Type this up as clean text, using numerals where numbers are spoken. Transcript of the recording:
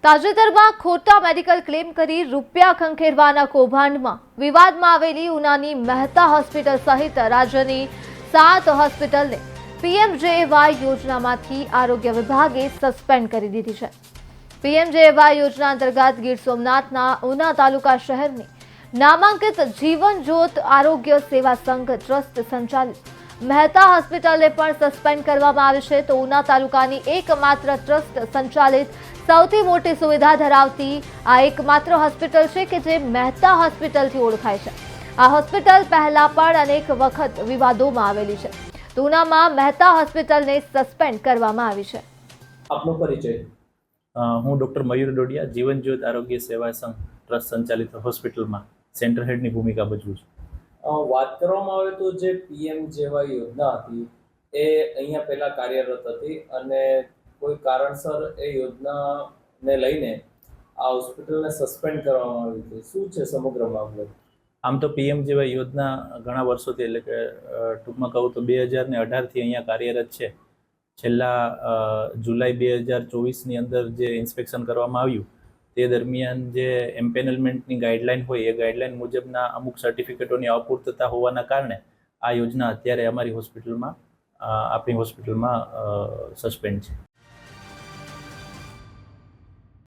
તાજેતરમાં ખોટા medical claim કરી રૂપિયા ખંખેરવાના કૌભાંડમાં વિવાદમાં આવેલી ઉનાની મહેતા હોસ્પિટલ સહિત રાજ્યની 7 હોસ્પિટલને પીએમજેએવાય યોજનામાંથી આરોગ્ય વિભાગે સસ્પેન્ડ કરી દીધી છે। પીએમજેએવાય યોજના અંતર્ગત ગીર સોમનાથના ઉના તાલુકા શહેરની નામાંકિત જીવન જ્યોત આરોગ્ય સેવા સંઘ ટ્રસ્ટ સંચાલિત મહેતા હોસ્પિટલને પણ સસ્પેન્ડ કરવામાં આવી છે। તો ઉના તાલુકાની એકમાત્ર ટ્રસ્ટ સંચાલિત સૌથી મોટી સુવિધા ધરાવતી આ એકમાત્ર હોસ્પિટલ છે કે જે મહેતા હોસ્પિટલથી ઓળખાય છે। આ હોસ્પિટલ પહેલા પણ અનેક વખત વિવાદોમાં આવેલી છે। તો ઉનામાં મહેતા હોસ્પિટલને સસ્પેન્ડ કરવામાં આવી છે। આપનો પરિચય? હું ડૉક્ટર મયુર ડોડિયા જીવન જ્યોત આરોગ્ય સેવા સંઘ ટ્રસ્ટ સંચાલિત હોસ્પિટલમાં સેન્ટર હેડની ભૂમિકા ભજવું છું। વાત કરવામાં આવે તો જે પીએમજેવાય યોજના હતી એ અહીંયા પહેલા કાર્યરત હતી અને કોઈ કારણસર એ યોજનાને લઈને આ હોસ્પિટલને સસ્પેન્ડ કરવામાં આવી હતી। શું છે સમગ્ર મામલો? આમ તો પીએમજેવાય યોજના ઘણા વર્ષોથી એટલે કે ટૂંકમાં કહું તો 2018થી અહીંયા કાર્યરત છે। છેલ્લા જુલાઈ 2024ની અંદર જે ઇન્સ્પેક્શન કરવામાં આવ્યું તે દરમિયાન જે એમ્પેનલમેન્ટની ગાઈડલાઇન હોય એ ગાઈડલાઇન મુજબના અમુક સર્ટિફિકેટોની અપૂર્તતા હોવાના કારણે આ યોજના અત્યારે અમારી હોસ્પિટલમાં આપણી હોસ્પિટલમાં સસ્પેન્ડ છે।